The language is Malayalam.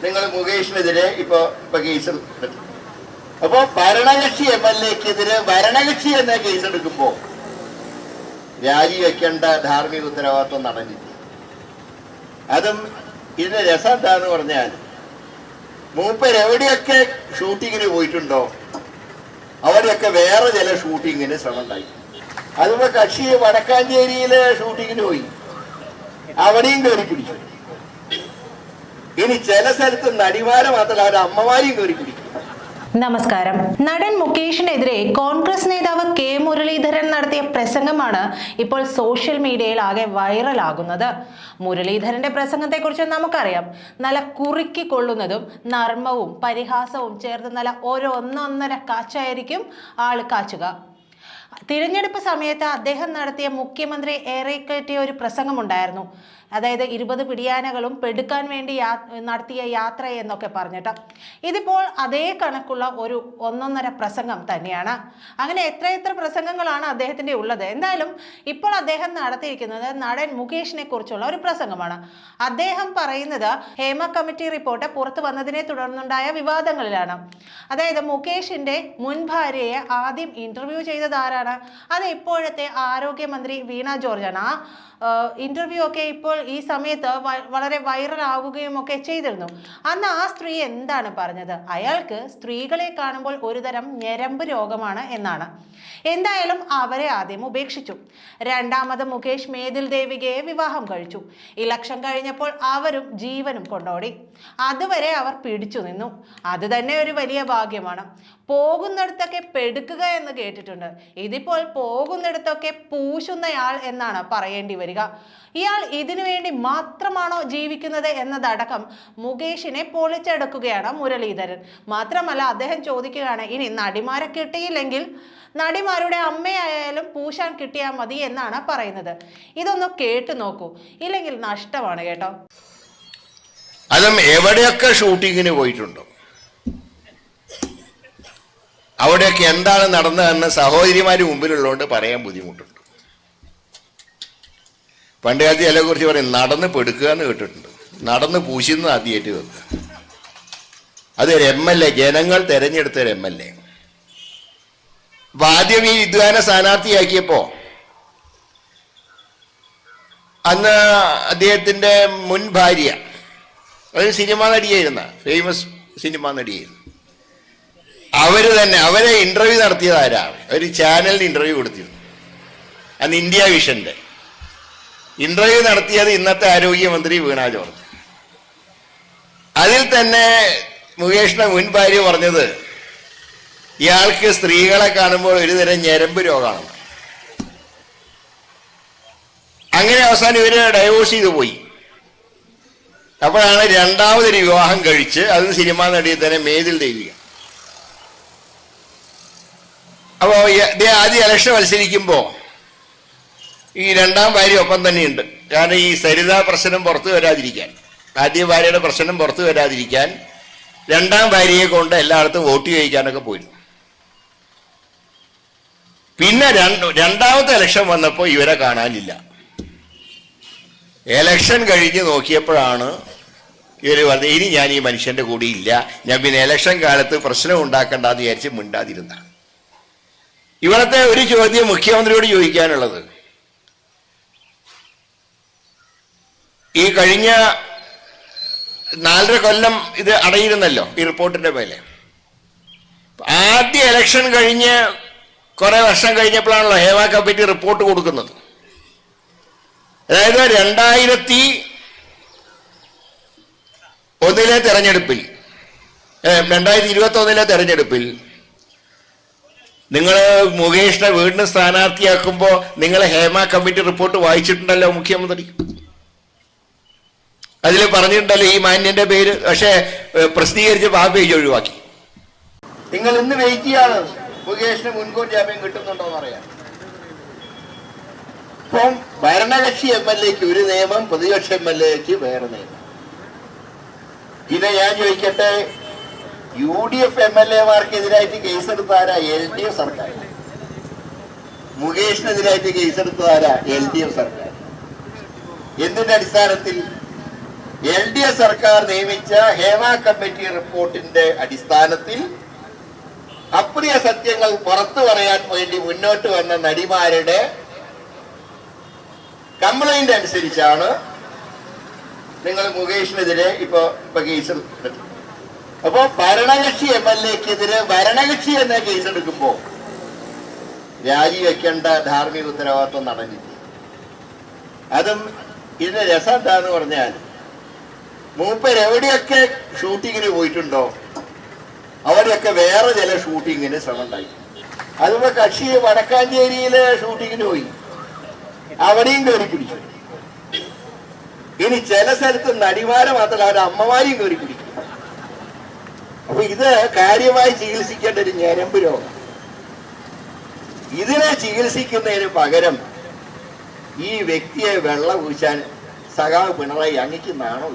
നിങ്ങൾ മുകേഷിനെതിരെ ഇപ്പൊ കേസ് എടുത്തു. അപ്പോ ഭരണകക്ഷി MLA-ക്കെതിരെ ഭരണകക്ഷി എന്ന കേസ് എടുക്കുമ്പോ രാജിവെക്കേണ്ട ധാർമ്മിക ഉത്തരവാദിത്വം നടന്നില്ല. അതും ഇതിന്റെ രസം എന്താന്ന് പറഞ്ഞാൽ മൂപ്പർ എവിടെയൊക്കെ ഷൂട്ടിങ്ങിന് പോയിട്ടുണ്ടോ അവിടെയൊക്കെ വേറെ ചില ഷൂട്ടിങ്ങിന് ശ്രമം ഉണ്ടായി. അതുമ്പോ കക്ഷി വടക്കാഞ്ചേരിയിലെ ഷൂട്ടിങ്ങിന് പോയി, അവിടെയും കയറി പിടിച്ചു. ഇനി ചില സ്ഥലത്ത് നടിമാരെ മാത്രമല്ല അവരുടെ അമ്മമാരെയും കയറി പിടിക്കും. നമസ്കാരം. നടൻ മുകേഷിനെതിരെ കോൺഗ്രസ് നേതാവ് കെ മുരളീധരൻ നടത്തിയ പ്രസംഗമാണ് ഇപ്പോൾ സോഷ്യൽ മീഡിയയിൽ ആകെ വൈറലാകുന്നത്. മുരളീധരന്റെ പ്രസംഗത്തെക്കുറിച്ച് നമുക്കറിയാം. നല്ല കുറുക്കിക്കൊള്ളുന്നതും നർമ്മവും പരിഹാസവും ചേർത്ത് നല്ല ഒന്നൊന്നര കാച്ചായിരിക്കും ആള് കാച്ചുക. തിരഞ്ഞെടുപ്പ് സമയത്ത് അദ്ദേഹം നടത്തിയ മുഖ്യമന്ത്രി ഏറെക്കയറ്റിയ ഒരു പ്രസംഗമുണ്ടായിരുന്നു. അതായത് 20 പിടിയാനകളും പെടുക്കാൻ വേണ്ടി നടത്തിയ യാത്ര എന്നൊക്കെ പറഞ്ഞിട്ട് ഇതിപ്പോൾ അതേ കണക്കുള്ള ഒരു ഒന്നൊന്നര പ്രസംഗം തന്നെയാണ്. അങ്ങനെ എത്ര പ്രസംഗങ്ങളാണ് അദ്ദേഹത്തിൻ്റെ ഉള്ളത്. എന്തായാലും ഇപ്പോൾ അദ്ദേഹം നടത്തിയിരിക്കുന്നത് നടൻ മുകേഷിനെ കുറിച്ചുള്ള ഒരു പ്രസംഗമാണ്. അദ്ദേഹം പറയുന്നത് ഹേമ കമ്മിറ്റി റിപ്പോർട്ട് പുറത്തു വന്നതിനെ തുടർന്നുണ്ടായ വിവാദങ്ങളിലാണ്. അതായത് മുകേഷിന്റെ മുൻ ഭാര്യയെ ആദ്യം ഇന്റർവ്യൂ ചെയ്തത് ആരാണ്? അത് ഇപ്പോഴത്തെ ആരോഗ്യമന്ത്രി വീണ ജോർജാണ്. ആ ഇന്റർവ്യൂ ഒക്കെ ഇപ്പോൾ ഈ സമയത്ത് വളരെ വൈറൽ ആവുകയും ഒക്കെ ചെയ്തിരുന്നു. അന്ന് ആ സ്ത്രീ എന്താണ് പറഞ്ഞത്? അയാൾക്ക് സ്ത്രീകളെ കാണുമ്പോൾ ഒരുതരം ഞരമ്പ് രോഗമാണ് എന്നാണ്. എന്തായാലും അവരെ ആദ്യം ഉപേക്ഷിച്ചു. രണ്ടാമത് മുകേഷ് മേതിൽ ദേവികയെ വിവാഹം കഴിച്ചു. ഇലക്ഷൻ കഴിഞ്ഞപ്പോൾ അവരും ജീവനും കൊണ്ടോടി. അതുവരെ അവർ പിടിച്ചു നിന്നു. അത് തന്നെ ഒരു വലിയ ഭാഗ്യമാണ്. പോകുന്നിടത്തൊക്കെ പെടുക്കുക എന്ന് കേട്ടിട്ടുണ്ട്. ഇതിപ്പോൾ പോകുന്നിടത്തൊക്കെ പൂശുന്നയാൾ എന്നാണ് പറയേണ്ടി വരിക. ഇയാൾ ഇതിനു വേണ്ടി മാത്രമാണോ ജീവിക്കുന്നത് എന്നതടക്കം മുകേഷിനെ പൊളിച്ചെടുക്കുകയാണ് മുരളീധരൻ. മാത്രമല്ല അദ്ദേഹം ചോദിക്കുകയാണ്, ഇനി നടിമാരെ കിട്ടിയില്ലെങ്കിൽ നടിമാരുടെ അമ്മയായാലും പൂശാൻ കിട്ടിയാൽ മതി എന്നാണ് പറയുന്നത്. ഇതൊന്ന് കേട്ടു നോക്കൂ, ഇല്ലെങ്കിൽ നഷ്ടമാണ് കേട്ടോ. അതും എവിടെയൊക്കെ ഷൂട്ടിങ്ങിന് പോയിട്ടുണ്ടോ അവിടെയൊക്കെ എന്താണ് നടന്നതെന്ന് സഹോദരിമാര് മുമ്പിലുള്ളതുകൊണ്ട് പറയാൻ ബുദ്ധിമുട്ടുണ്ട്. പണ്ട് കാലത്ത് ചില കുറിച്ച് പറയും നടന്ന് പെടുക്കുക എന്ന് കേട്ടിട്ടുണ്ട്. നടന്ന് പൂശുന്ന ആദ്യമായിട്ട് വെക്കുക. അതൊരു MLA, ജനങ്ങൾ തെരഞ്ഞെടുത്തൊരു MLA. അപ്പൊ ആദ്യം ഈ വിദ്വാനെ സ്ഥാനാർത്ഥിയാക്കിയപ്പോ അന്ന് അദ്ദേഹത്തിന്റെ മുൻ ഭാര്യ ഒരു സിനിമാ നടിയായിരുന്ന ഫേമസ് സിനിമാ നടിയായിരുന്നു. അവരെ ഇന്റർവ്യൂ നടത്തിയത് ആരാ? ഒരു ചാനലിന് ഇന്റർവ്യൂ കൊടുത്തിരുന്നു. അന്ന് ഇന്ത്യ വിഷന്റെ ഇന്റർവ്യൂ നടത്തിയത് ഇന്നത്തെ ആരോഗ്യമന്ത്രി വീണ ജോർജ്. അതിൽ തന്നെ മുകേഷിന്റെ മുൻ ഭാര്യ പറഞ്ഞത് ഇയാൾക്ക് സ്ത്രീകളെ കാണുമ്പോൾ ഒരുതരം ഞരമ്പ് രോഗമാണ്. അങ്ങനെ അവസാനം ഇവര് ഡൈവോഴ്സ് ചെയ്തു പോയി. അപ്പോഴാണ് രണ്ടാമതൊരു വിവാഹം കഴിച്ച് അത് സിനിമാ നടിയെ തന്നെ മേതിൽ ദേവിക. അപ്പോ ആദ്യം ഇലക്ഷൻ മത്സരിക്കുമ്പോ ഈ രണ്ടാം ഭാര്യ ഒപ്പം തന്നെയുണ്ട്. കാരണം ഈ സരിത പ്രശ്നം പുറത്തു വരാതിരിക്കാൻ, ആദ്യ ഭാര്യയുടെ പ്രശ്നം പുറത്തു വരാതിരിക്കാൻ രണ്ടാം ഭാര്യയെ കൊണ്ട് എല്ലായിടത്തും വോട്ട് ചെയ്യിക്കാനൊക്കെ പോയിരുന്നു. പിന്നെ രണ്ടാമത്തെ ഇലക്ഷൻ വന്നപ്പോൾ ഇവരെ കാണാനില്ല. ഇലക്ഷൻ കഴിഞ്ഞ് നോക്കിയപ്പോഴാണ് ഇവര് പറഞ്ഞത് ഇനി ഞാൻ ഈ മനുഷ്യന്റെ കൂടെ ഇല്ല, ഞാൻ പിന്നെ ഇലക്ഷൻ കാലത്ത് പ്രശ്നം ഉണ്ടാക്കണ്ടെന്ന് വിചാരിച്ച് മിണ്ടാതിരുന്ന. ഇവിടത്തെ ഒരു ചോദ്യം മുഖ്യമന്ത്രിയോട് ചോദിക്കാനുള്ളത്, ഈ കഴിഞ്ഞ 4.5 കൊല്ലം ഇത് അടയിരുന്നല്ലോ ഈ റിപ്പോർട്ടിന്റെ മേലെ. ആദ്യ ഇലക്ഷൻ കഴിഞ്ഞ് കുറെ വർഷം കഴിഞ്ഞപ്പോഴാണല്ലോ ഹേമ കമ്മിറ്റി റിപ്പോർട്ട് കൊടുക്കുന്നത്. അതായത് 2021 തെരഞ്ഞെടുപ്പിൽ 2021 തെരഞ്ഞെടുപ്പിൽ നിങ്ങൾ മുകേഷിനെ വീടിന് സ്ഥാനാർത്ഥിയാക്കുമ്പോൾ നിങ്ങൾ ഹേമ കമ്മിറ്റി റിപ്പോർട്ട് വായിച്ചിട്ടുണ്ടല്ലോ മുഖ്യമന്ത്രി. അതിൽ പറഞ്ഞിട്ടുണ്ടല്ലോ ഈ മാന്യന്റെ പേര്. പക്ഷെ പ്രസിദ്ധീകരിച്ച് ആ പേജ് ഒഴിവാക്കി. നിങ്ങൾ ഇന്ന് വെയിറ്റ് ചെയ്യാണ് മുകേഷിന് മുൻകൂർ ജാമ്യം കിട്ടുന്നുണ്ടോ എന്നറിയാം. ഇപ്പം ഭരണകക്ഷി MLA-ക്ക് ഒരു നിയമം, പ്രതിപക്ഷ MLA-ക്ക് വേറെ നിയമം. പിന്നെ ഞാൻ ചോദിക്കട്ടെ, UDF MLA-മാർക്കെതിരായിട്ട് കേസെടുത്താരാ? LDF സർക്കാർ. മുകേഷിനെതിരായിട്ട് കേസെടുത്തതാരാ? LDF സർക്കാർ. എന്തിന്റെ അടിസ്ഥാനത്തിൽ? LDF സർക്കാർ നിയമിച്ച ഹേമ കമ്മിറ്റി റിപ്പോർട്ടിന്റെ അടിസ്ഥാനത്തിൽ അപ്രിയ സത്യങ്ങൾ പുറത്തു പറയാൻ വേണ്ടി മുന്നോട്ട് വന്ന നടിമാരുടെ കംപ്ലൈന്റ് അനുസരിച്ചാണ് നിങ്ങൾ മുകേഷിനെതിരെ ഇപ്പൊ കേസ് എടുത്തത്. അപ്പോ ഭരണകക്ഷി MLA-ക്കെതിരെ ഭരണകക്ഷി എന്ന കേസ് എടുക്കുമ്പോ രാജിവെക്കേണ്ട ധാർമ്മിക ഉത്തരവാദിത്വം നടന്നില്ല. അതും ഇതിന്റെ രസം എന്താന്ന് പറഞ്ഞാൽ മൂപ്പര് എവിടെയൊക്കെ ഷൂട്ടിങ്ങിന് പോയിട്ടുണ്ടോ അവിടെയൊക്കെ വേറെ ചില ഷൂട്ടിങ്ങിന് ശ്രമം ഉണ്ടായി. അതുമ്പോ കക്ഷി വടക്കാഞ്ചേരിയിലെ ഷൂട്ടിങ്ങിന് പോയി, അവിടെയും കയറി പിടിച്ചു. ഇനി ചില സ്ഥലത്ത് നടിമാരെ മാത്രമല്ല അവരുടെ അമ്മമാരെയും കയറി പിടിക്കും. അപ്പൊ ഇത് കാര്യമായി ചികിത്സിക്കേണ്ട ഒരു ഞരമ്പ് രോഗം. ഇതിനെ ചികിത്സിക്കുന്നതിന് പകരം ഈ വ്യക്തിയെ വെള്ളം കുഴിച്ചാൻ സഖാവ് പിണറായി അങ്ങക്ക് നാണോ?